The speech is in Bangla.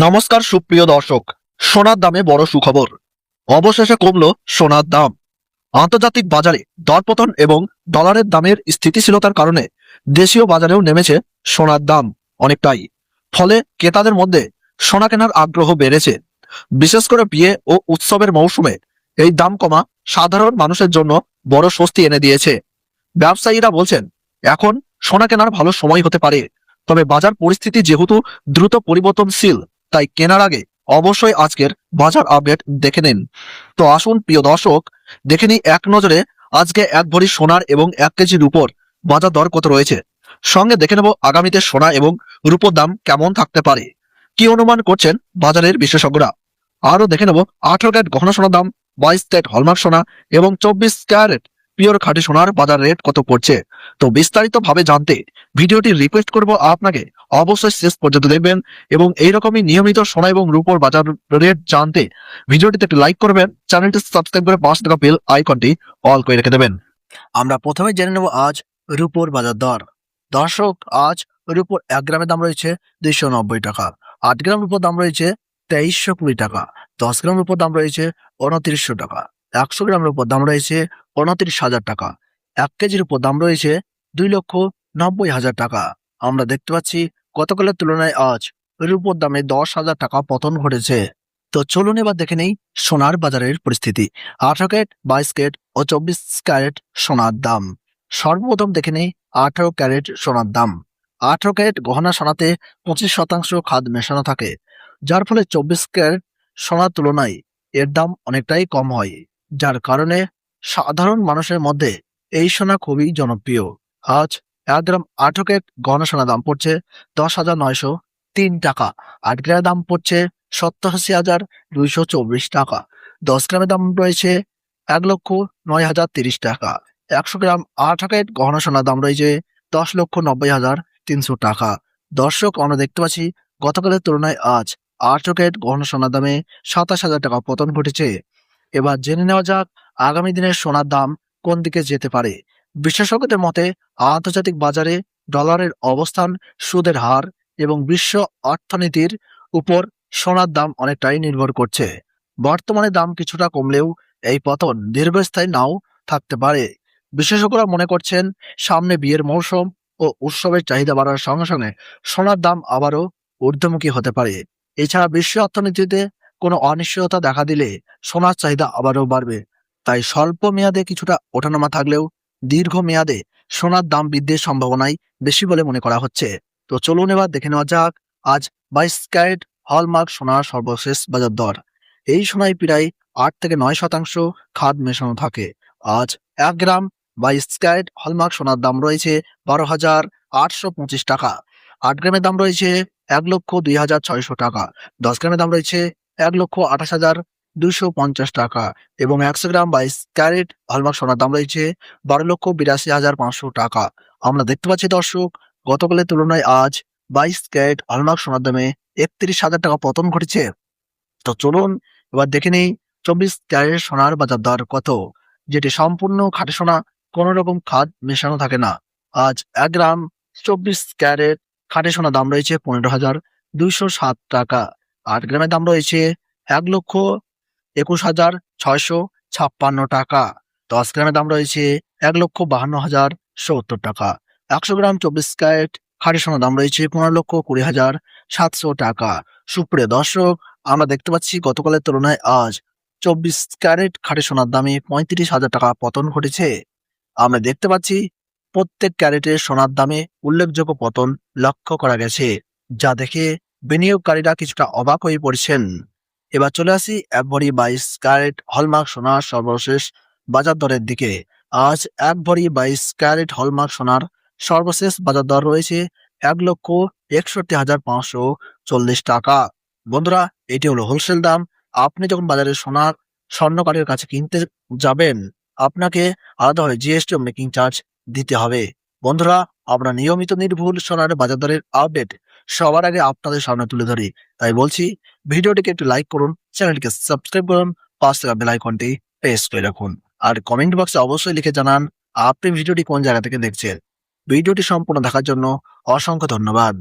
নমস্কার সুপ্রিয় দর্শক। সোনার দামে বড় সুখবর, অবশেষে কমলো সোনার দাম। আন্তর্জাতিক বাজারে দরপতন এবং ডলারের দামের স্থিতিশীলতার কারণে দেশীয় বাজারেও নেমেছে সোনার দাম অনেকটাই। ফলে ক্রেতাদের মধ্যে সোনা কেনার আগ্রহ বেড়েছে। বিশেষ করে বিয়ে ও উৎসবের মৌসুমে এই দাম কমা সাধারণ মানুষের জন্য বড় স্বস্তি এনে দিয়েছে। ব্যবসায়ীরা বলছেন এখন সোনা কেনার ভালো সময় হতে পারে, তবে বাজার পরিস্থিতি যেহেতু দ্রুত পরিবর্তনশীল, তাই কেনার আগে অবশ্যই আজকের বাজার আপডেট দেখে নিন। তো আসুন প্রিয় দর্শক, দেখে নিই এক নজরে আজকে এক ভরি সোনার এবং 1 কেজি রূপোর বাজার দর কত রয়েছে। সঙ্গে দেখে নেব আগামীতে সোনা এবং রূপোর দাম কেমন থাকতে পারে, কি অনুমান করছেন বাজারের বিশেষজ্ঞরা। আরও দেখে নেব 18 ক্যারেট গহনা সোনার দাম, 22 ক্যারেট হলমার্ক সোনা এবং 24 ক্যারেট পিওর খাঁটি সোনার বাজার রেট কত পড়ছে। তো বিস্তারিত ভাবে জানতে ভিডিওটি রিকোয়েস্ট করব আপনাকে অবশ্যই শেষ পর্যন্ত দেখবেন এবং এইরকমই নিয়মিত সোনা এবং রূপোর বাজার রেট জানতে ভিডিওটিতে একটি লাইক করবেন, চ্যানেলটি সাবস্ক্রাইব করে পাশে থাকা বেল আইকনটি অল করে রেখে দেবেন। আমরা প্রথমে জেনে নেব আজ রূপোর বাজার দর। দর্শক, আজ রূপোর 1 গ্রামের দাম রয়েছে 290 টাকা। 8 গ্রাম রূপোর দাম রয়েছে 2320 টাকা। 10 গ্রাম রূপোর দাম রয়েছে 2900 টাকা। 100 গ্রাম রূপোর দাম রয়েছে 29,000 টাকা। 1 কেজির উপর দাম রয়েছে 2,90,000 টাকা। আমরা দেখতে পাচ্ছি গতকালের তুলনায় আজ রূপোর দামে 10,000 টাকা পতন ঘটেছে। তো চলুন এবার দেখে নেই সোনার বাজারের পরিস্থিতি। 18 ক্যারেট, 22 ক্যারেট ও 24 ক্যারেট সোনার দাম। সর্বপ্রথম দেখে নেই 18 ক্যারেট সোনার দাম। 18 ক্যারেট গহনা সোনাতে 25% খাদ মেশানো থাকে, যার ফলে 24 ক্যারেট সোনার তুলনায় এর দাম অনেকটাই কম হয়, যার কারণে সাধারণ মানুষের মধ্যে এই সোনা খুবই জনপ্রিয়। আজ 1 গ্রাম 18 ক্যারেট গহনা সোনার দাম পড়ছে 10,903 টাকা। 8 গ্রামের দাম পড়ছে 87,224 টাকা। 10 গ্রামের দাম রয়েছে 1,09,030 টাকা। 100 গ্রাম 18 ক্যারেট গহনা সোনার দাম রয়েছে 10,90,300 টাকা। দর্শক, আমরা দেখতে পাচ্ছি গতকালের তুলনায় আজ 18 ক্যারেট গহনা সোনার দামে 27,000 টাকা পতন ঘটেছে। এবার জেনে নেওয়া যাক আগামী দিনের সোনার দাম কোন দিকে যেতে পারে। বিশেষজ্ঞদের মতে আন্তর্জাতিক বাজারে ডলারের অবস্থান, সুদের হার এবং বিশ্ব অর্থনীতির উপর সোনার দাম অনেকটাই নির্ভর করছে। বর্তমানে দাম কিছুটা কমলেও এই পতন দীর্ঘস্থায়ী নাও থাকতে পারে। বিশেষজ্ঞরা মনে করছেন সামনে বিয়ের মৌসুম ও উৎসবের চাহিদা বাড়ার সঙ্গে সঙ্গে সোনার দাম আবারও ঊর্ধ্বমুখী হতে পারে। এছাড়া বিশ্ব অর্থনীতিতে কোনো অনিশ্চয়তা দেখা দিলে সোনার চাহিদা আবারও বাড়বে। তাই স্বল্প মেয়াদে কিছুটা ওঠানামা থাকলেও দীর্ঘ মেয়াদে সোনার দাম বৃদ্ধির সম্ভাবনাই বেশি বলে মনে করা হচ্ছে। তো চলুন এবার দেখে নেওয়া যাক আজ 22 ক্যারেট হলমার্ক সোনার সর্বশেষ বাজার দর। এই সোনায় প্রায় 8 থেকে 9% খাদ মেশানো থাকে। আজ 1 গ্রাম 22 ক্যারেট হলমার্ক সোনার দাম রয়েছে 12,825 টাকা। 8 গ্রামের দাম রয়েছে 1,02,600 টাকা। 10 গ্রামের দাম রয়েছে 1,28,250 টাকা এবং 100 গ্রাম 22 ক্যারেট হলমার্ক সোনার দাম রয়েছে 12,82,500 টাকা। আমরা দেখতে পাচ্ছি দর্শক, গতকালের তুলনায় আজ 22 ক্যারেট হলমার্ক সোনার দামে 31,000 টাকা পতন ঘটেছে। তো চলুন এবার দেখে নেই 24 ক্যারেট সোনার বাজার দর কত, যেটি সম্পূর্ণ খাঁটি সোনা, কোনো রকম খাদ মেশানো থাকে না। আজ 1 গ্রাম 24 ক্যারেট খাঁটি সোনার দাম রয়েছে 15,207 টাকা। 8 গ্রামের দাম রয়েছে 1,21,656 টাকা। 10 গ্রামের দাম রয়েছে 1,52,070 টাকা। 100 গ্রাম 24 ক্যারেট খাঁটি সোনার দাম রয়েছে 15,20,700 টাকা। সুপ্রিয় দর্শক, আমরা দেখতে পাচ্ছি গতকালের তুলনায় আজ 24 ক্যারেট খাঁটি সোনার দামে 35,000 টাকা পতন ঘটেছে। আমরা দেখতে পাচ্ছি প্রত্যেক ক্যারেটের সোনার দামে উল্লেখযোগ্য পতন লক্ষ্য করা গেছে, যা দেখে বিনিয়োগকারীরা কিছুটা অবাক হয়ে পড়ছেন। এবার চলে আসি 1 ভরি 22 ক্যারেট হলমার্ক সোনার সর্বশেষ বাজার দরের দিকে। আজ 1 ভরি 22 ক্যারেট হলমার্ক সোনার সর্বশেষ বাজার দর রয়েছে 1,61,540 টাকা। বন্ধুরা, এটি হলো হোলসেল দাম। আপনি যখন বাজারে সোনার স্বর্ণকারের কাছে কিনতে যাবেন, আপনাকে আলাদাভাবে জিএসটি ও মেকিং চার্জ দিতে হবে। বন্ধুরা, আমরা নিয়মিত নির্ভুল সোনার বাজার দরের আপডেট সবার আগে আপনাদের সামনে তুলে ধরি, তাই বলছি ভিডিওটিকে একটু লাইক করুন, চ্যানেলটিকে সাবস্ক্রাইব করুন, পাশে থাকা বেল আইকনটি প্রেস করে রাখুন আর কমেন্ট বক্সে অবশ্যই লিখে জানান আপনি ভিডিওটি কোন জায়গা থেকে দেখছেন। ভিডিওটি সম্পূর্ণ দেখার জন্য অসংখ্য ধন্যবাদ।